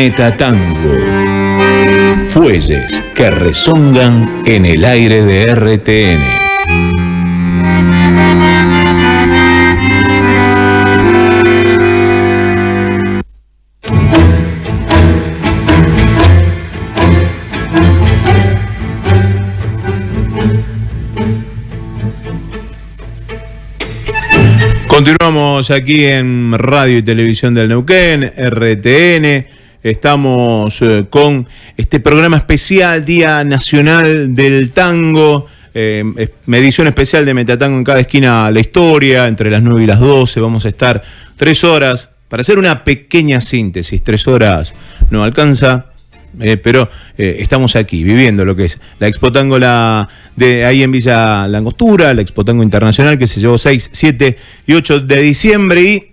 Metatango. Fuelles que rezongan en el aire de RTN. Continuamos aquí en Radio y Televisión del Neuquén, RTN. Estamos con este programa especial, Día Nacional del Tango, edición especial de Metatango en cada esquina la historia, entre las 9 y las 12. Vamos a estar 3 horas para hacer una pequeña síntesis. 3 horas no alcanza, pero estamos aquí viviendo lo que es la Expo Tango de ahí en Villa Langostura, la Expo Tango Internacional que se llevó 6, 7 y 8 de diciembre y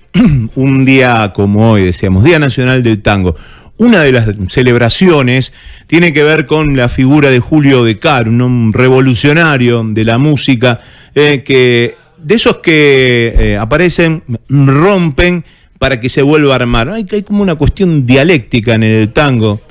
un día como hoy, decíamos, Día Nacional del Tango. Una de las celebraciones tiene que ver con la figura de Julio De Caro, un revolucionario de la música, de esos que aparecen, rompen para que se vuelva a armar. Hay como una cuestión dialéctica en el tango.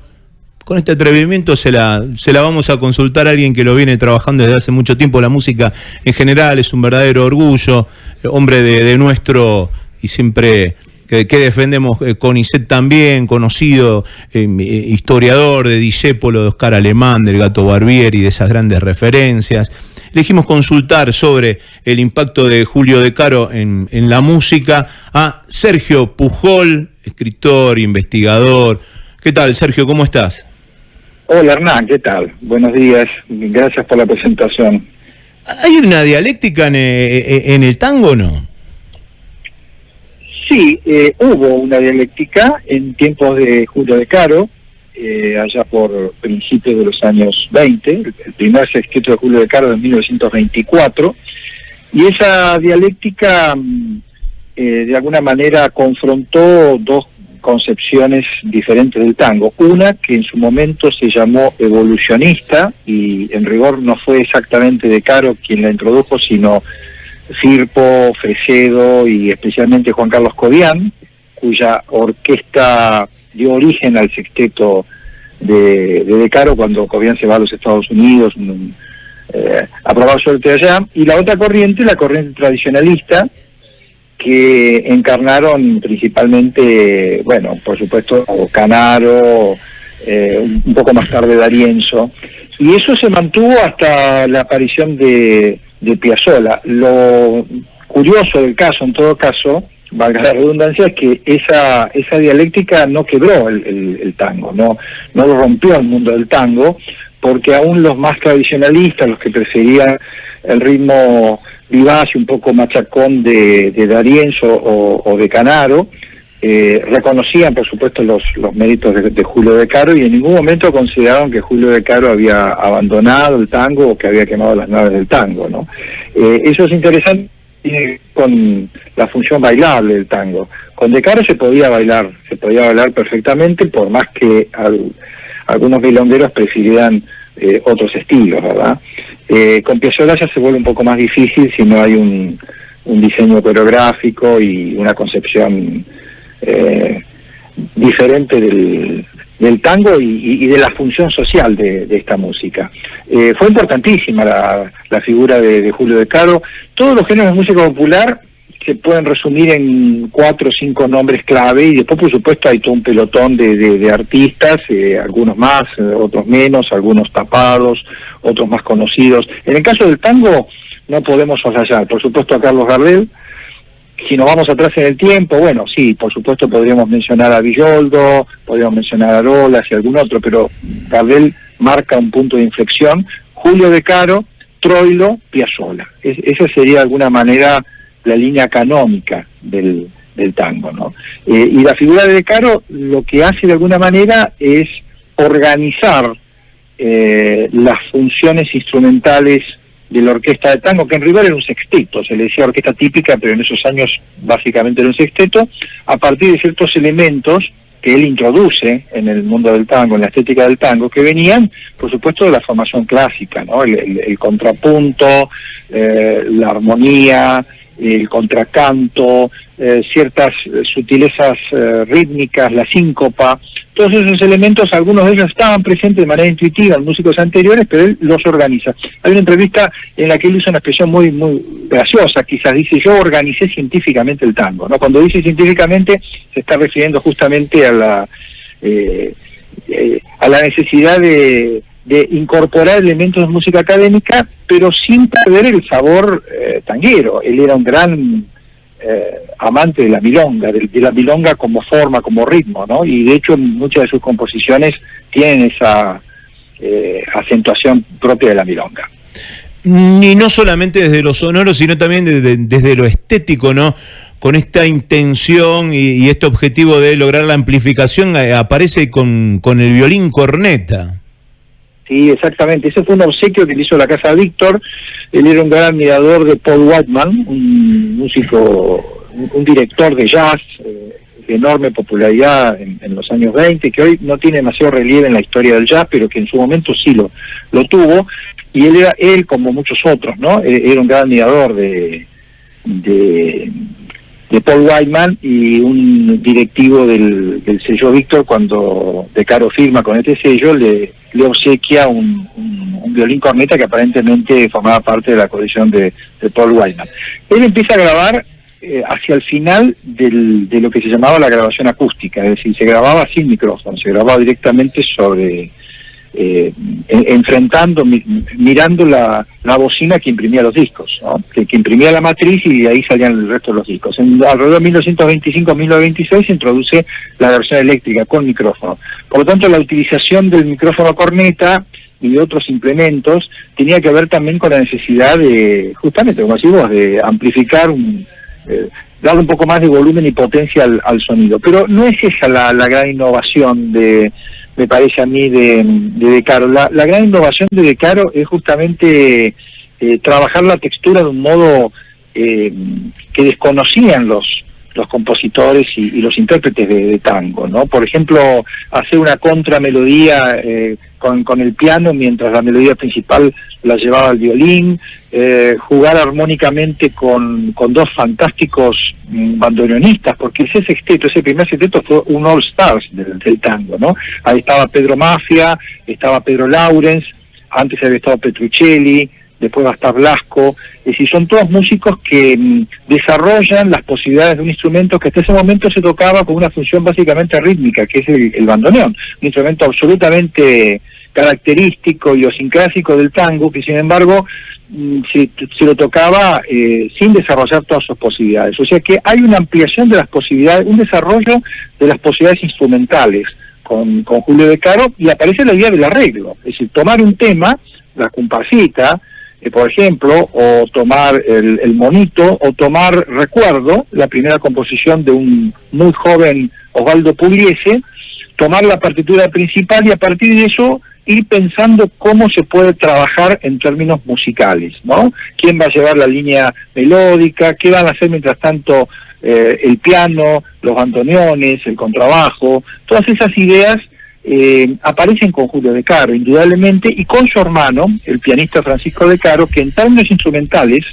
Con este atrevimiento se la vamos a consultar a alguien que lo viene trabajando desde hace mucho tiempo. La música en general es un verdadero orgullo, hombre de nuestro y siempre que defendemos, CONICET también, conocido historiador de Discépolo, de Oscar Alemán, del Gato Barbieri, de esas grandes referencias. Elegimos consultar sobre el impacto de Julio De Caro en la música a Sergio Pujol, escritor, investigador. ¿Qué tal, Sergio? ¿Cómo estás? Hola, Hernán, ¿qué tal? Buenos días, gracias por la presentación. ¿Hay una dialéctica en el tango o no? Sí, hubo una dialéctica en tiempos de Julio De Caro, allá por principios de los años 20, el primer sexteto de Julio De Caro de 1924, y esa dialéctica de alguna manera confrontó dos concepciones diferentes del tango. Una que en su momento se llamó evolucionista, y en rigor no fue exactamente De Caro quien la introdujo, sino Firpo, Fresedo y especialmente Juan Carlos Cobian, cuya orquesta dio origen al sexteto de Caro cuando Cobian se va a los Estados Unidos a probar suerte allá. Y la otra corriente, la corriente tradicionalista, que encarnaron principalmente, bueno, por supuesto, Canaro, un poco más tarde D'Arienzo, y eso se mantuvo hasta la aparición de Piazzolla. Lo curioso del caso, en todo caso, valga la redundancia, es que esa dialéctica no quebró el tango, no lo rompió el mundo del tango, porque aún los más tradicionalistas, los que preferían el ritmo vivaz y un poco machacón de D'Arienzo o de Canaro, reconocían por supuesto los méritos de Julio De Caro, y en ningún momento consideraron que Julio De Caro había abandonado el tango o que había quemado las naves del tango, ¿no? Eso es interesante con la función bailable del tango. Con De Caro se podía bailar perfectamente, por más que algunos milongueros prefirieran otros estilos, ¿verdad? Con Piazzolla ya se vuelve un poco más difícil si no hay un diseño coreográfico y una concepción diferente del tango y de la función social de esta música. Fue importantísima la figura de Julio De Caro. Todos los géneros de música popular se pueden resumir en 4 o 5 nombres clave, y después por supuesto hay todo un pelotón de artistas, algunos más, otros menos, algunos tapados, otros más conocidos. En el caso del tango no podemos soslayar, por supuesto, a Carlos Gardel. Si nos vamos atrás en el tiempo, bueno, sí, por supuesto podríamos mencionar a Villoldo, podríamos mencionar a Arolas y algún otro, pero Gardel marca un punto de inflexión. Julio De Caro, Troilo, Piazzolla. Esa sería de alguna manera la línea canónica del tango, ¿no? Y la figura de Caro lo que hace de alguna manera es organizar las funciones instrumentales de la orquesta de tango, que en rigor era un sexteto, se le decía orquesta típica, pero en esos años básicamente era un sexteto, a partir de ciertos elementos que él introduce en el mundo del tango, en la estética del tango, que venían, por supuesto, de la formación clásica, ¿no? El contrapunto, la armonía, el contracanto, ciertas sutilezas rítmicas, la síncopa, todos esos elementos, algunos de ellos estaban presentes de manera intuitiva en músicos anteriores, pero él los organiza. Hay una entrevista en la que él usa una expresión muy graciosa, quizás dice: yo organicé científicamente el tango, ¿no? Cuando dice científicamente se está refiriendo justamente a la necesidad de incorporar elementos de música académica, pero sin perder el sabor tanguero. Él era un gran amante de la milonga, de la milonga como forma, como ritmo, ¿no? Y de hecho muchas de sus composiciones tienen esa acentuación propia de la milonga. Y no solamente desde lo sonoro, sino también desde lo estético, ¿no? Con esta intención y este objetivo de lograr la amplificación, aparece con el violín corneta. Sí, exactamente. Ese fue un obsequio que le hizo la Casa Víctor. Él era un gran admirador de Paul Whiteman, un músico, un director de jazz de enorme popularidad en los años 20, que hoy no tiene demasiado relieve en la historia del jazz, pero que en su momento sí lo tuvo. Y él, como muchos otros, ¿no? Era un gran admirador de Paul Whiteman, y un directivo del sello Víctor, cuando De Caro firma con este sello, le obsequia un violín corneta que aparentemente formaba parte de la colección de Paul Whiteman. Él empieza a grabar hacia el final de lo que se llamaba la grabación acústica, es decir, se grababa sin micrófono, se grababa directamente sobre... enfrentando, mirando la bocina que imprimía los discos, ¿no? que imprimía la matriz, y de ahí salían el resto de los discos. Alrededor de 1925-1926 se introduce la versión eléctrica con micrófono. Por lo tanto, la utilización del micrófono corneta y de otros implementos tenía que ver también con la necesidad de, justamente como decís vos, de amplificar, darle un poco más de volumen y potencia al sonido. Pero no es esa la gran innovación me parece a mí, de Caro. La gran innovación de De Caro es justamente trabajar la textura de un modo que desconocían los compositores y los intérpretes de tango, ¿no? Por ejemplo, hacer una contramelodía con el piano mientras la melodía principal la llevaba el violín, jugar armónicamente con dos fantásticos bandoneonistas, porque ese primer sexteto fue un All Stars del tango, ¿no? Ahí estaba Pedro Mafia, estaba Pedro Laurens, antes había estado Petruccelli, después va a estar Blasco. Es decir, son todos músicos que desarrollan las posibilidades de un instrumento que hasta ese momento se tocaba con una función básicamente rítmica, que es el bandoneón, un instrumento absolutamente característico, idiosincrásico del tango, que sin embargo se lo tocaba sin desarrollar todas sus posibilidades. O sea que hay una ampliación de las posibilidades, un desarrollo de las posibilidades instrumentales con Julio De Caro, y aparece la idea del arreglo, es decir, tomar un tema, la comparsita, por ejemplo, o tomar el monito, o tomar Recuerdo, la primera composición de un muy joven Osvaldo Pugliese, tomar la partitura principal y a partir de eso ir pensando cómo se puede trabajar en términos musicales, ¿no? ¿Quién va a llevar la línea melódica? ¿Qué van a hacer mientras tanto el piano, los bandoneones, el contrabajo? Todas esas ideas aparecen con Julio De Caro, indudablemente, y con su hermano, el pianista Francisco De Caro, que en términos instrumentales,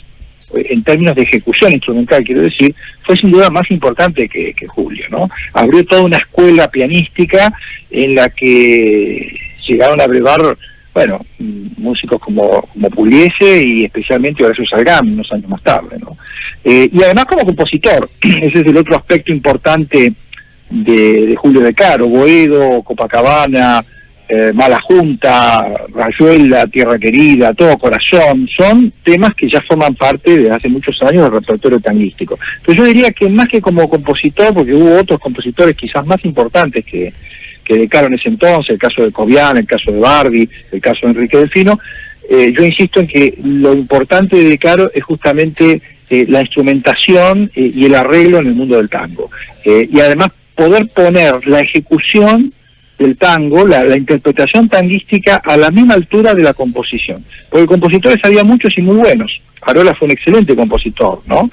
en términos de ejecución instrumental, quiero decir, fue sin duda más importante que Julio, ¿no? Abrió toda una escuela pianística en la que llegaron a brevar, bueno, músicos como Pugliese y especialmente Horacio Salgán unos años más tarde, ¿no? Y además como compositor, ese es el otro aspecto importante de Julio De Caro. Boedo, Copacabana, Mala Junta, Rayuela, Tierra Querida, Todo Corazón, son temas que ya forman parte desde hace muchos años del repertorio tanguístico. Pero yo diría que más que como compositor, porque hubo otros compositores quizás más importantes que De Caro en ese entonces, el caso de Cobian, el caso de Bardi, el caso de Enrique Delfino, yo insisto en que lo importante de Caro es justamente la instrumentación y el arreglo en el mundo del tango. Y además poder poner la ejecución del tango, la interpretación tanguística a la misma altura de la composición. Porque compositores había muchos y muy buenos. Arolas fue un excelente compositor, ¿no?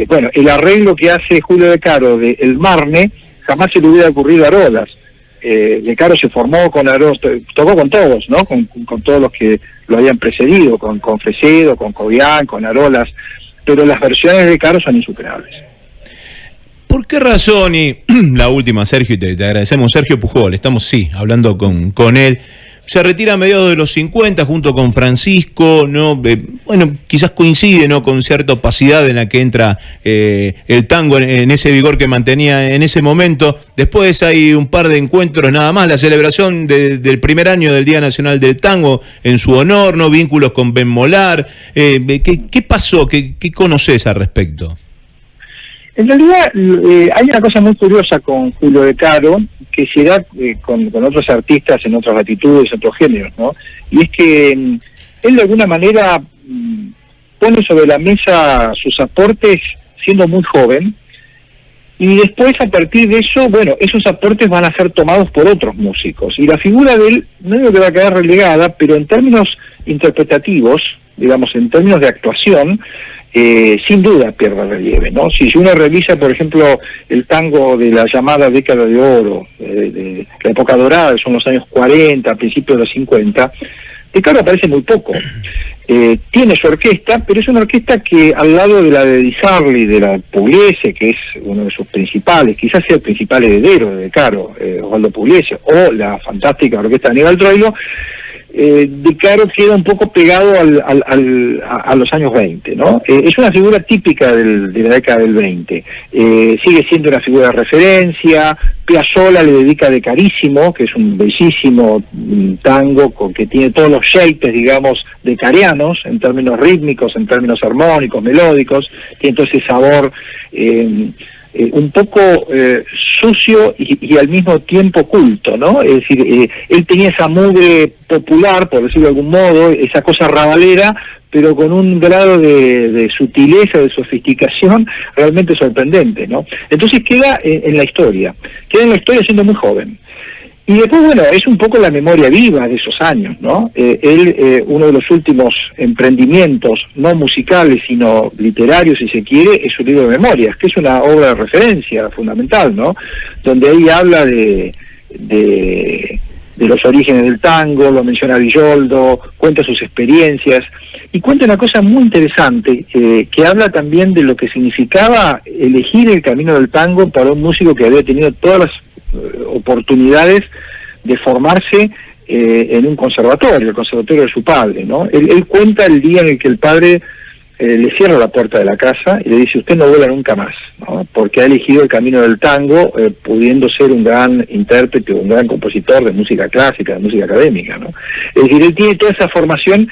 Bueno, el arreglo que hace Julio De Caro de El Marne jamás se le hubiera ocurrido a Arolas. De Caro se formó con Arolas, tocó con todos, ¿no? Con todos los que lo habían precedido, con Fresedo, con Cobian, con Arolas. pero las versiones de Caro son insuperables. ¿Por qué razón? Y la última, Sergio, y te agradecemos, Sergio Pujol, estamos hablando con él. Se retira a mediados de los 50 junto con Francisco, ¿no? Bueno, quizás coincide, ¿no?, con cierta opacidad en la que entra el tango en ese vigor que mantenía en ese momento. Después hay un par de encuentros nada más, la celebración del primer año del Día Nacional del Tango en su honor, ¿no? Vínculos con Ben Molar. ¿Qué pasó? ¿Qué conocés al respecto? En realidad hay una cosa muy curiosa con Julio De Caro, que se da con otros artistas en otras latitudes, otros géneros, ¿no? Y es que él de alguna manera pone sobre la mesa sus aportes siendo muy joven, y después a partir de eso, bueno, esos aportes van a ser tomados por otros músicos, y la figura de él no digo que va a quedar relegada, pero en términos interpretativos, digamos, en términos de actuación, sin duda pierde relieve, ¿no? Si uno revisa, por ejemplo, el tango de la llamada década de oro, de la época dorada, que son los años 40, principios de los 50, De Caro aparece muy poco. Tiene su orquesta, pero es una orquesta que al lado de la de Di Sarli, de la Pugliese, que es uno de sus principales, quizás sea el principal heredero de De Caro, Osvaldo Pugliese, o la fantástica orquesta de Aníbal Troilo, De Caro queda un poco pegado a los años 20, ¿no? Es una figura típica de la década del 20. Sigue siendo una figura de referencia. Piazzolla le dedica De Carísimo, que es un bellísimo tango que tiene todos los shapes, digamos, decarianos, en términos rítmicos, en términos armónicos, melódicos. Tiene todo ese sabor un poco sucio y al mismo tiempo culto, ¿no? Es decir, él tenía esa mugre popular, por decirlo de algún modo, esa cosa rabalera, pero con un grado de sutileza, de sofisticación realmente sorprendente, ¿no? Entonces queda en la historia siendo muy joven. Y después, bueno, es un poco la memoria viva de esos años, ¿no? Uno de los últimos emprendimientos, no musicales, sino literarios, si se quiere, es su libro de memorias, que es una obra de referencia fundamental, ¿no? Donde ahí habla de los orígenes del tango, lo menciona Villoldo, cuenta sus experiencias, y cuenta una cosa muy interesante, que habla también de lo que significaba elegir el camino del tango para un músico que había tenido todas las oportunidades de formarse en un conservatorio, el conservatorio de su padre, ¿no? Él cuenta el día en el que el padre le cierra la puerta de la casa y le dice: usted no vuela nunca más, ¿no? Porque ha elegido el camino del tango, pudiendo ser un gran intérprete, un gran compositor de música clásica, de música académica, ¿no? Es decir, él tiene toda esa formación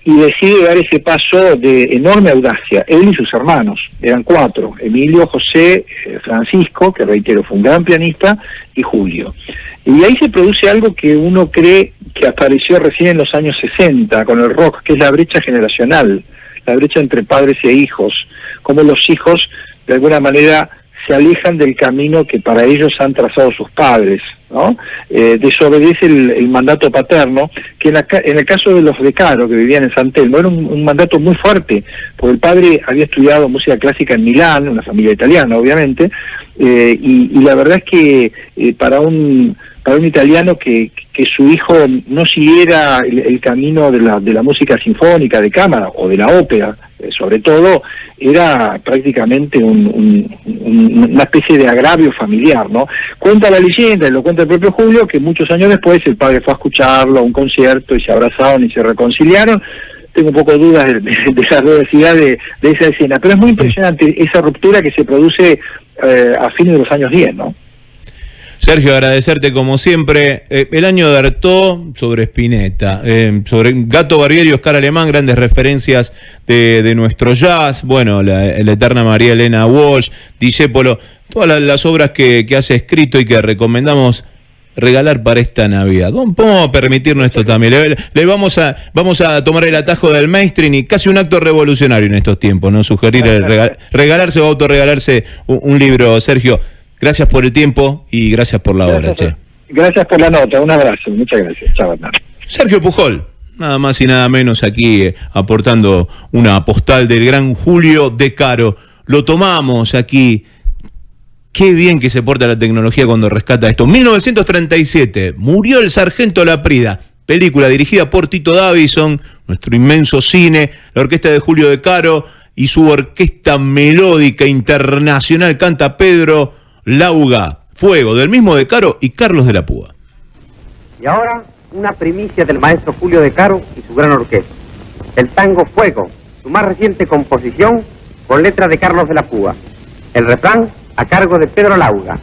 y decide dar ese paso de enorme audacia. Él y sus hermanos, eran 4, Emilio, José, Francisco, que reitero fue un gran pianista, y Julio. Y ahí se produce algo que uno cree que apareció recién en los años 60 con el rock, que es la brecha generacional, la brecha entre padres e hijos, como los hijos de alguna manera se alejan del camino que para ellos han trazado sus padres, ¿no? Desobedece el mandato paterno, que en el caso de los De Caro, que vivían en San Telmo, era un mandato muy fuerte, porque el padre había estudiado música clásica en Milán, una familia italiana obviamente, y la verdad es que para un italiano que su hijo no siguiera el camino de la música sinfónica de cámara o de la ópera, sobre todo, era prácticamente una especie de agravio familiar, ¿no? Cuenta la leyenda, y lo cuenta el propio Julio, que muchos años después el padre fue a escucharlo a un concierto y se abrazaron y se reconciliaron. Tengo un poco de dudas de la veracidad de esa escena, pero es muy impresionante esa ruptura que se produce a fines de los años 10, ¿no? Sergio, agradecerte como siempre. El año de Artaud sobre Spinetta, sobre Gato Barbieri y Oscar Alemán, grandes referencias de nuestro jazz. Bueno, la eterna María Elena Walsh, Discépolo, todas las obras que has escrito y que recomendamos regalar para esta Navidad. Vamos a permitirnos esto también. Le vamos a tomar el atajo del mainstream y casi un acto revolucionario en estos tiempos, ¿no? Sugerir regalarse o autorregalarse un libro. Sergio, gracias por el tiempo y gracias por la hora, che. Gracias por la nota, un abrazo, muchas gracias. Chao, Hernán. Sergio Pujol, nada más y nada menos aquí aportando una postal del gran Julio De Caro. Lo tomamos aquí. Qué bien que se porta la tecnología cuando rescata esto. 1937, murió el sargento Laprida, película dirigida por Tito Davison, nuestro inmenso cine, la orquesta de Julio De Caro, y su orquesta melódica internacional canta Pedro Lauga, Fuego, del mismo De Caro y Carlos de la Púa. Y ahora, una primicia del maestro Julio De Caro y su gran orquesta. El tango Fuego, su más reciente composición, con letra de Carlos de la Púa. El refrán a cargo de Pedro Lauga.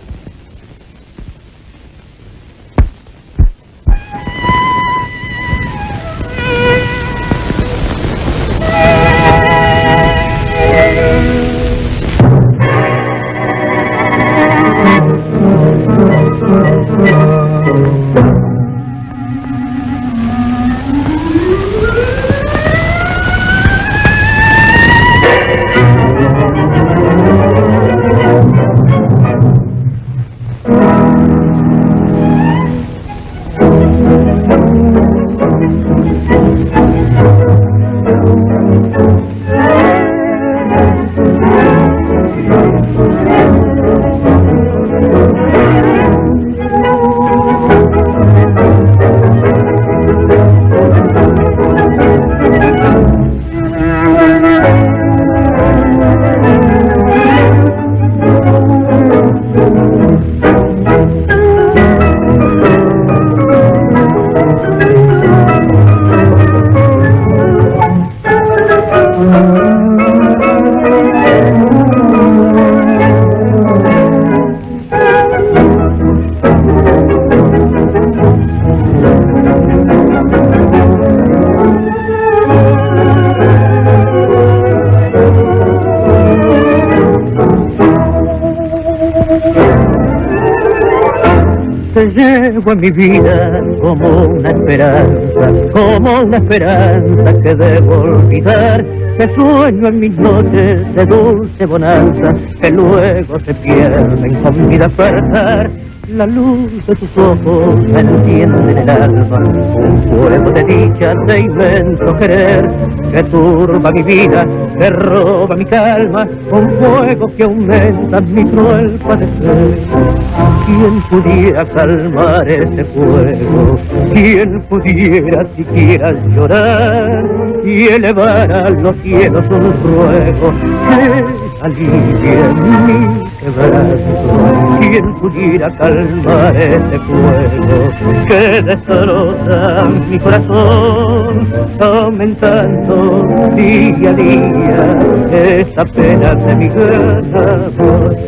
Te llevo en mi vida como una esperanza que debo olvidar. Te sueño en mis noches de dulce bonanza que luego se pierden con mi despertar. La luz de tus ojos me enciende en el alma, un fuego de dicha, de inmenso querer, que turba mi vida, que roba mi calma, un fuego que aumenta mi cruel padecer. ¿Quién pudiera calmar ese fuego? ¿Quién pudiera siquiera llorar y elevar a los cielos un ruego que alivie mi quebranto? ¿Quién pudiera calmar ese fuego que destroza mi corazón, aumentando día a día esa pena de mi guerra?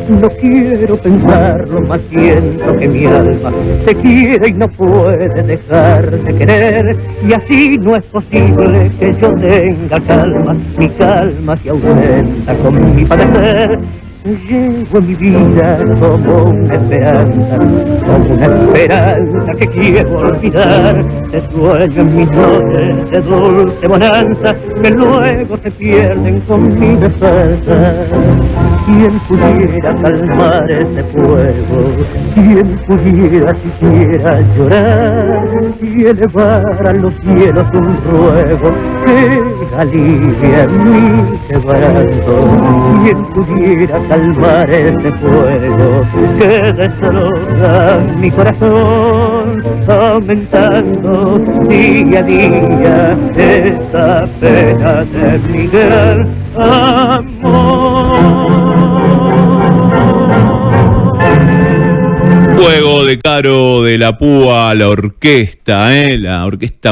No quiero pensarlo, más siento que mi alma te quiere y no puede dejar de querer, y así no es posible que yo tenga calma, mi calma se aumenta con mi padecer. Llevo en mi vida como una esperanza que quiero olvidar. Te sueño en mis noches de dulce bonanza que luego se pierden con mi defensa. ¿Quién pudiera calmar ese fuego? ¿Quién pudiera siquiera llorar y elevar a los cielos un ruego que alivie mi quebranto? ¿Quién pudiera calmar ese fuego que destroza mi corazón, aumentando día a día esa pena de mi gran amor? Fuego de Caro de la Púa, la orquesta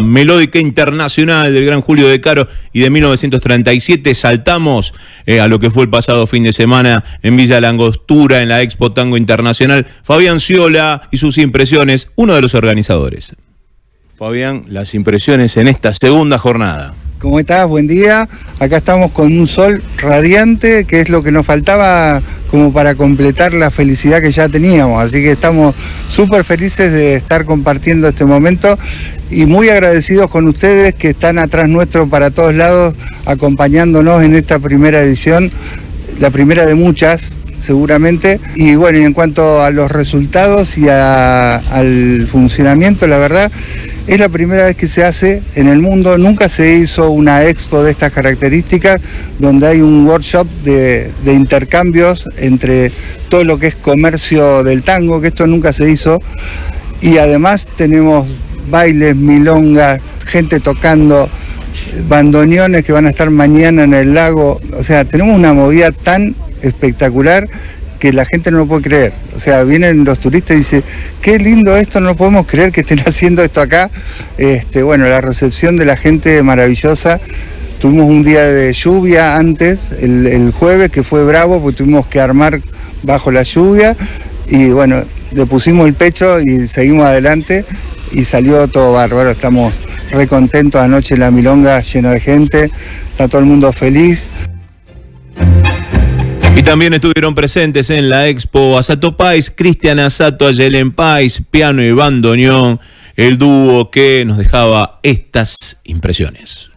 melódica internacional del gran Julio De Caro, y de 1937 saltamos a lo que fue el pasado fin de semana en Villa La Angostura, en la Expo Tango Internacional. Fabián Ciola y sus impresiones, uno de los organizadores. Fabián, las impresiones en esta segunda jornada. ¿Cómo estás? Buen día. Acá estamos con un sol radiante, que es lo que nos faltaba como para completar la felicidad que ya teníamos. Así que estamos súper felices de estar compartiendo este momento y muy agradecidos con ustedes que están atrás nuestro para todos lados, acompañándonos en esta primera edición, la primera de muchas seguramente. Y bueno, y en cuanto a los resultados y al funcionamiento, la verdad es la primera vez que se hace en el mundo. Nunca se hizo una expo de estas características donde hay un workshop de intercambios entre todo lo que es comercio del tango, que esto nunca se hizo, y además tenemos bailes, milongas, gente tocando, bandoneones que van a estar mañana en el lago. O sea, tenemos una movida tan espectacular que la gente no lo puede creer. O sea, vienen los turistas y dicen, qué lindo esto, no podemos creer que estén haciendo esto acá. Bueno, la recepción de la gente maravillosa. Tuvimos un día de lluvia antes, el jueves, que fue bravo, porque tuvimos que armar bajo la lluvia. Y bueno, le pusimos el pecho y seguimos adelante y salió todo bárbaro. Estamos re contentos. Anoche la milonga lleno de gente, está todo el mundo feliz. Y también estuvieron presentes en la expo Asato Pais, Cristian Asato, Ayelen Pais, piano y bandoneón, el dúo que nos dejaba estas impresiones.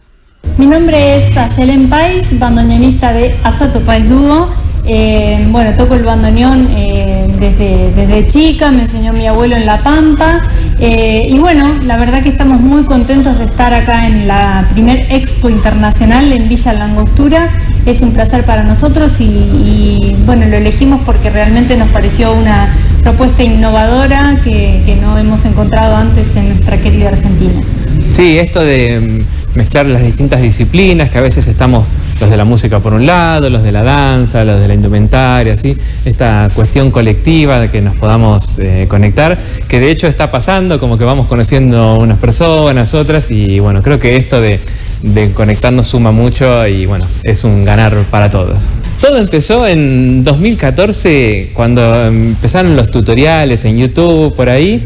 Mi nombre es Ayelen Pais, bandoneonista de Asato Pais Dúo. Bueno, toco el bandoneón desde chica, me enseñó mi abuelo en La Pampa. Y bueno, la verdad que estamos muy contentos de estar acá en la primer expo internacional en Villa La Angostura. Es un placer para nosotros y bueno, lo elegimos porque realmente nos pareció una propuesta innovadora que no hemos encontrado antes en nuestra querida Argentina. Sí, esto de mezclar las distintas disciplinas, que a veces estamos los de la música por un lado, los de la danza, los de la indumentaria, ¿sí? Esta cuestión colectiva de que nos podamos conectar, que de hecho está pasando, como que vamos conociendo unas personas, otras, y bueno, creo que esto de conectarnos suma mucho y bueno, es un ganar para todos. Todo empezó en 2014, cuando empezaron los tutoriales en YouTube, por ahí.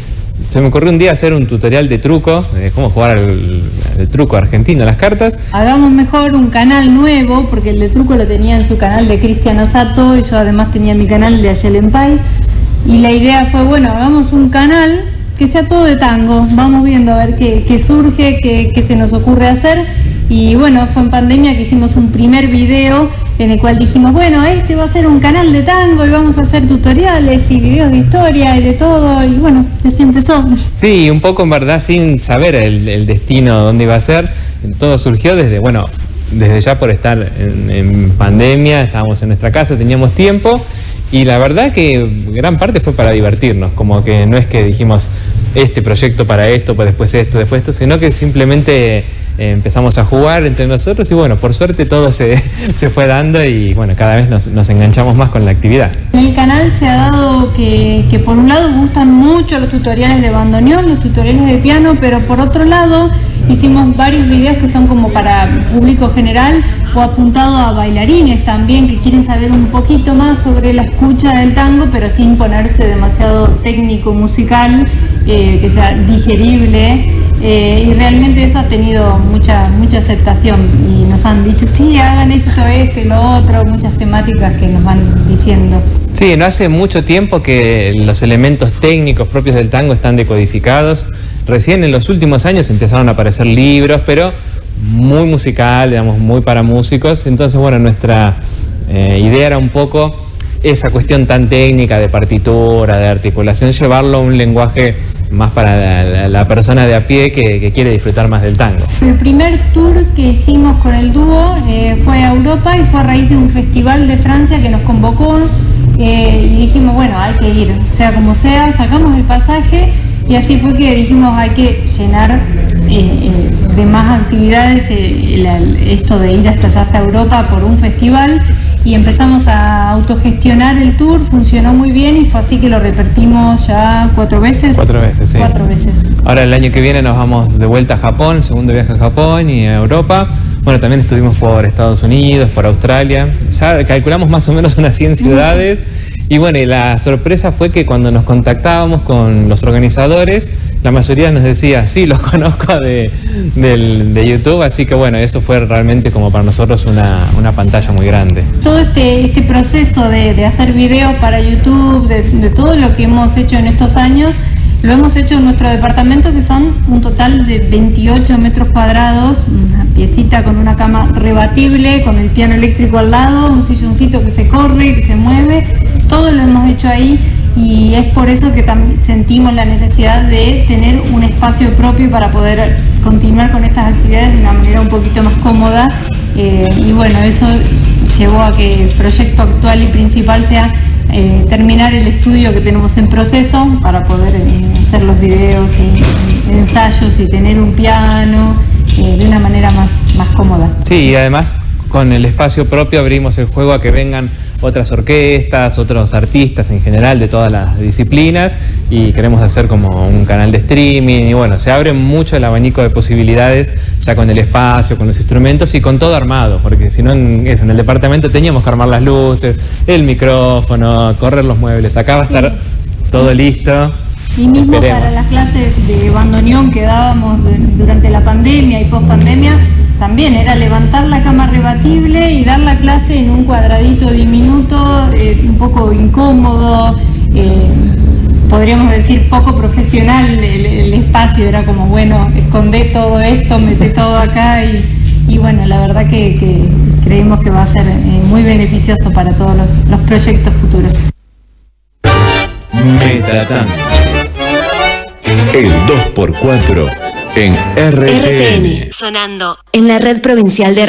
Se me ocurrió un día hacer un tutorial de truco, de cómo jugar el truco argentino, las cartas. Hagamos mejor un canal nuevo, porque el de truco lo tenía en su canal de Cristian Asato y yo además tenía mi canal de Ayelen Pais. Y la idea fue, bueno, hagamos un canal que sea todo de tango. Vamos viendo a ver qué surge, qué se nos ocurre hacer. Y bueno, fue en pandemia que hicimos un primer video en el cual dijimos, bueno, este va a ser un canal de tango y vamos a hacer tutoriales y videos de historia y de todo. Y bueno, así empezó. Sí, un poco en verdad sin saber el destino, dónde iba a ser. Todo surgió desde ya por estar en pandemia, estábamos en nuestra casa, teníamos tiempo. Y la verdad que gran parte fue para divertirnos, como que no es que dijimos este proyecto para esto, pues después esto, sino que simplemente empezamos a jugar entre nosotros y bueno, por suerte todo se fue dando y bueno, cada vez nos enganchamos más con la actividad. En el canal se ha dado que por un lado gustan mucho los tutoriales de bandoneón, los tutoriales de piano, pero por otro lado hicimos varios videos que son como para público general o apuntado a bailarines también que quieren saber un poquito más sobre la escucha del tango, pero sin ponerse demasiado técnico musical, que sea digerible. Y realmente eso ha tenido mucha aceptación y nos han dicho, sí, hagan esto y lo otro, muchas temáticas que nos van diciendo. Sí, no hace mucho tiempo que los elementos técnicos propios del tango están decodificados. Recién en los últimos años empezaron a aparecer libros, pero muy musical, digamos, muy para músicos. Entonces, bueno, nuestra idea era un poco esa cuestión tan técnica de partitura, de articulación, llevarlo a un lenguaje más para la persona de a pie que quiere disfrutar más del tango. El primer tour que hicimos con el dúo fue a Europa y fue a raíz de un festival de Francia que nos convocó y dijimos, bueno, hay que ir, sea como sea, sacamos el pasaje y así fue que dijimos, hay que llenar de más actividades esto de ir hasta Europa por un festival. Y empezamos a autogestionar el tour, funcionó muy bien y fue así que lo repetimos ya 4 veces. 4 veces, sí. 4 veces. Ahora el año que viene nos vamos de vuelta a Japón, segundo viaje a Japón y a Europa. Bueno, también estuvimos por Estados Unidos, por Australia. Ya calculamos más o menos unas 100 ciudades. Y bueno, y la sorpresa fue que cuando nos contactábamos con los organizadores, la mayoría nos decía, sí, los conozco de YouTube, así que bueno, eso fue realmente como para nosotros una pantalla muy grande. Todo este proceso de hacer videos para YouTube, de todo lo que hemos hecho en estos años, lo hemos hecho en nuestro departamento, que son un total de 28 metros cuadrados, una piecita con una cama rebatible, con el piano eléctrico al lado, un silloncito que se corre, que se mueve, todo lo hemos hecho ahí y es por eso que también sentimos la necesidad de tener un espacio propio para poder continuar con estas actividades de una manera un poquito más cómoda y bueno, eso llevó a que el proyecto actual y principal sea terminar el estudio que tenemos en proceso para poder hacer los videos y ensayos y tener un piano de una manera más cómoda. Sí, y además con el espacio propio abrimos el juego a que vengan otras orquestas, otros artistas en general de todas las disciplinas, y queremos hacer como un canal de streaming, y bueno, se abre mucho el abanico de posibilidades ya con el espacio, con los instrumentos y con todo armado, porque si no en el departamento teníamos que armar las luces, el micrófono, correr los muebles. Acá va a estar todo listo. Y mismo Esperemos. para las clases de bandoneón que dábamos durante la pandemia y post-pandemia, también era levantar la cama rebatible y dar la clase en un cuadradito diminuto, un poco incómodo, podríamos decir poco profesional el espacio. Era como, bueno, escondé todo esto, meté todo acá y bueno, la verdad que creemos que va a ser muy beneficioso para todos los proyectos futuros. Metatango. El 2x4 en RTN. Sonando en la red provincial de